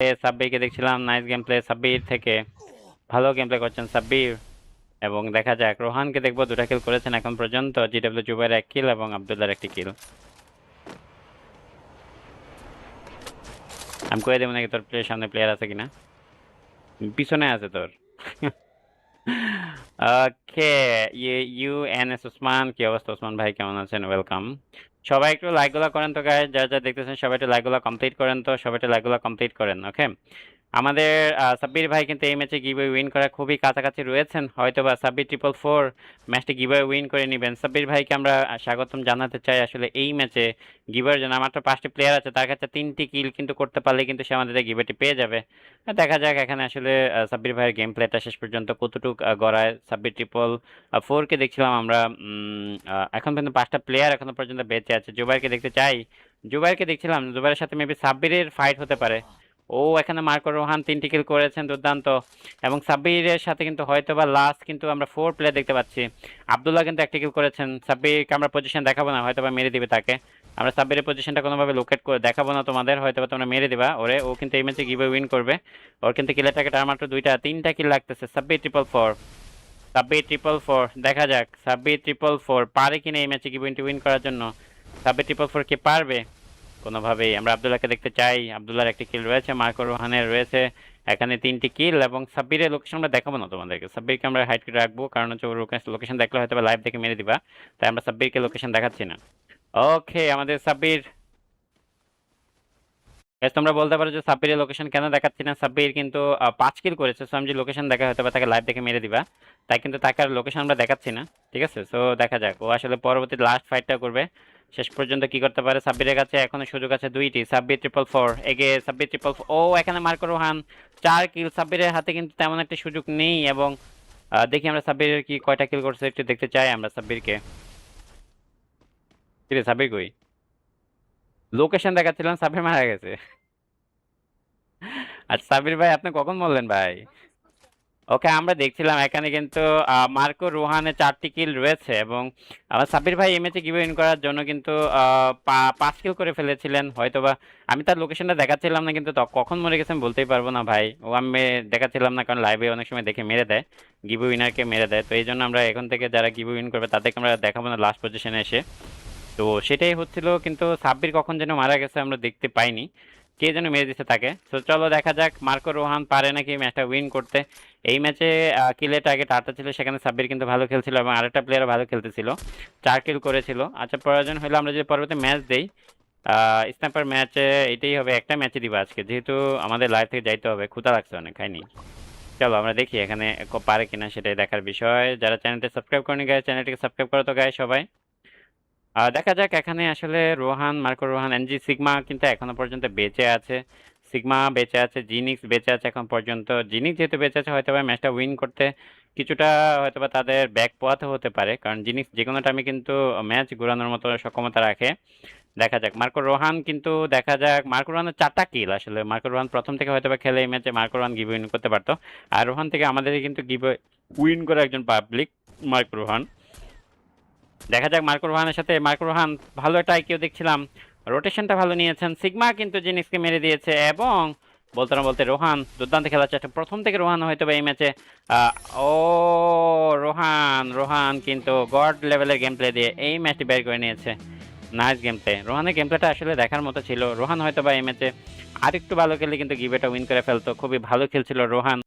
সাব্বিরকে দেখছিলাম nice game play Sabbir থেকে, ভালো গেম প্লে করছেন সাব্বির। এবং দেখা যাক রোহানকে দেখবো, 2টা কিল করেছেন এখন পর্যন্ত, জিডব্লিউ জুবাইর 1 কিল এবং আব্দুল্লাহর 1টি কিল। আমি কয়ে দেবো নাকি তোর সামনে প্লেয়ার আছে কিনা? পিছনে আছে তোর। ওকে, ইউএনএস ওসমান, কি অবস্থা ওসমান ভাই, কেমন আছেন? ওয়েলকাম। সবাই একটু লাইকগুলো করেন তো গাইস, যারা যারা দেখতেছেন সবাই একটু লাইকগুলো কমপ্লিট করেন, তো সবাই একটু লাইকগুলো কমপ্লিট করেন। ওকে, আমাদের সাব্বির ভাই কিন্তু এই ম্যাচে গিভওয়ে উইন করা খুবই কাছাকাছি রয়েছেন, হয়তোবা সাব্বির 444 ম্যাচটি গিভওয়ে উইন করে নেবেন। সাব্বির ভাইকে আমরা স্বাগতম জানাতে চাই আসলে এই ম্যাচে গিভওয়ের জন্য। মাত্র 5টি প্লেয়ার আছে, তার কাছে 3টি কিল কিন্তু করতে পারলে কিন্তু সে আমাদের গিভওয়েটি পেয়ে যাবে। দেখা যাক এখানে আসলে সাব্বির ভাইয়ের গেম প্লেটা শেষ পর্যন্ত কতটুক গড়ায়। সাব্বির 444কে দেখছিলাম আমরা, এখন পর্যন্ত 5টা প্লেয়ার এখনো পর্যন্ত বেঁচে আছে। জুবাইরকে দেখতে চাই, জুবাইরকে দেখছিলাম, জুবাইরের সাথে মেবি সাব্বিরের ফাইট হতে পারে। ও এখানে মার্কো রোহান 3টি কিল করেছেন, দুর্দান্ত। এবং সাব্বিরের সাথে কিন্তু হয়তোবা লাস্ট কিন্তু আমরা 4 প্লেয়ার দেখতে পাচ্ছি। আব্দুল্লাহ কিন্তু 1টি কিল করেছেন। সাব্বিরকে আমরা পজিশন দেখাবো না, হয়তোবা মেরে দিবে তাকে। আমরা সাব্বিরের পজিশনটা কোনোভাবে লোকেট করে দেখাবো না তোমাদের, হয়তোবা তোমরা মেরে দিবা ওরে। ও কিন্তু এই ম্যাচে গিভওয়ে উইন করবে। ওর কিন্তু কিলের টার্গেট আর মাত্র 3টা কিল লাগতেছে। সাব্বির 444, দেখা যাক সাব্বির 444 পারে কিনা এই ম্যাচে গিভওয়ে উইন করার জন্য। সাব্বির 444 কি পারবে? কোনোভাবেই। আমরা আব্দুল্লাহকে দেখতে চাই, আব্দুল্লাহর 1টি কিল রয়েছে, মার্কো রোহানের রয়েছে এখানে 3টি কিল। এবং সাব্বিরের লোকেশন আমরা দেখাবো না তোমাদেরকে, সাব্বিরকে আমরা হাইড করে রাখবো, কারণ হচ্ছে ওর লোকেশন দেখলে হয়তো লাইভ দেখে মেরে দিবা, তাই আমরা সাব্বিরকে লোকেশন দেখাচ্ছি না। ওকে, আমাদের সাব্বির, তোমরা বলতে পারো যে সাব্বিরের লোকেশন কেন দেখাচ্ছি না। সাব্বির কিন্তু 5 কিল করেছে, সো আমি যে লোকেশন দেখা হয়তো বা তাকে লাইভ দেখে মেরে দিবা, তাই কিন্তু তাকে আর লোকেশন আমরা দেখাচ্ছি না। ঠিক আছে, সো দেখা যাক ও আসলে পরবর্তী লাস্ট ফাইটটা করবে, শেষ পর্যন্ত কি করতে পারে। সাব্বিরের কাছে এখনো সুযোগ আছে 2টি। সাব্বির 444 এগে, সাব্বির 444, ও এখানে মার্কো রোহান 4 কিল। সাব্বিরের হাতে কিন্তু তেমন একটা সুযোগ নেই। এবং দেখি আমরা সাব্বিরের কি কয়টা কিল করছে একটু দেখতে চাই আমরা সাব্বিরকে। ঠিক আছে, সাব্বির কই? লোকেশন দেখাচ্ছিলাম, সাব্বির মারা গেছে। আচ্ছা সাব্বির ভাই, আপনি কখন বললেন ভাই? ওকে, আমরা দেখছিলাম এখানে কিন্তু মার্কো রোহানের 4টি কিল রয়েছে। এবং আমার সাব্বির ভাই এই ম্যাচে গিভওয়ে উইন করার জন্য কিন্তু 5 কিল করে ফেলেছিলেন হয়তোবা। আমি তার লোকেশনটা দেখাচ্ছিলাম না, কিন্তু কখন মরে গেছেন বলতেই পারবো না ভাই। ও আমি দেখাচ্ছিলাম না, কারণ লাইভে অনেক সময় দেখে মেরে দেয়, গিভওয়ে উইনারকে মেরে দেয়। তো এই জন্য আমরা এখন থেকে যারা গিভওয়ে উইন করবে তাদেরকে আমরা দেখাবো না লাস্ট পজিশনে এসে। তো সেটাই হচ্ছিল, কিন্তু সাব্বির কখন যেন মারা গেছে আমরা দেখতে পাইনি, কে যেন মেরে দিচ্ছে তাকে। তো চলো দেখা যাক মার্কো রোহান পারে নাকি ম্যাচটা উইন করতে। এই ম্যাচে কিলের টার্গেট 8টা ছিল, সেখানে সাব্বির কিন্তু ভালো খেলছিল এবং আরেকটা প্লেয়ারও ভালো খেলতেছিল, 4 কিল করেছিল। আচ্ছা, প্রয়োজন হলে আমরা যদি পরবর্তী ম্যাচ দেই, স্ন্যাপার ম্যাচে এটাই হবে, একটা ম্যাচই দিব আজকে, যেহেতু আমাদের লাইভ থেকে যাইতে হবে, ক্ষুধা লাগছে অনেক, খাইনি। চলো আমরা দেখি এখানে পারে কিনা, সেটাই দেখার বিষয়। যারা চ্যানেলটি সাবস্ক্রাইব করেনি গায়ে, চ্যানেলটিকে সাবস্ক্রাইব করো তো গায়ে সবাই। দেখা যাক এখানে আসলে রোহান, মার্কো রোহান, এনজি সিগমা কিন্তু এখনো পর্যন্ত বেঁচে আছে। সিগমা বেঁচে আছে, জিনিক্স বেঁচে আছে এখন পর্যন্ত। জিনিক্স যেহেতু বেঁচে আছে, হয়তো বা ম্যাচটা উইন করতে কিছুটা হয়তোবা তাদের ব্যাক পোয়াতে হতে পারে, কারণ জিনিক্স যে কোনো টাইমে কিন্তু ম্যাচ ঘোরানোর মতো সক্ষমতা রাখে। দেখা যাক মার্কো রোহান, কিন্তু দেখা যাক মার্কো রোহানের 4টা কিল। আসলে মার্কো রোহান প্রথম থেকে হয়তোবা খেলে এই ম্যাচে মার্কো রোহান গিভ উইন করতে পারতো। আর রোহান থেকে আমাদের কিন্তু গিভ উইন করে একজন পাবলিক মার্কো রোহান। দেখা যাক মার্কো রোহানের সাথে, মার্কো রোহান ভালো একটা আইকিউ দেখছিলাম, রোটেশনটা ভালো নিয়েছেন। সিগমা কিন্তু জিনিসকে মেরে দিয়েছে, এবং বলতে না বলতে রোহান দুর্দান্ত খেলার চেষ্টা। প্রথম থেকে রোহান হয়তো এই ম্যাচে ও রোহান, রোহান কিন্তু গড লেভেলের গেম প্লে দিয়ে এই ম্যাচটি বের করে নিয়েছে। নাইস গেম প্লে, রোহানের গেম প্লেটা আসলে দেখার মতো ছিল। রোহান হয়তো বা এই ম্যাচে আরেকটু ভালো খেলে কিন্তু গিভওয়েটা উইন করে ফেলতো, খুবই ভালো খেলছিল রোহান।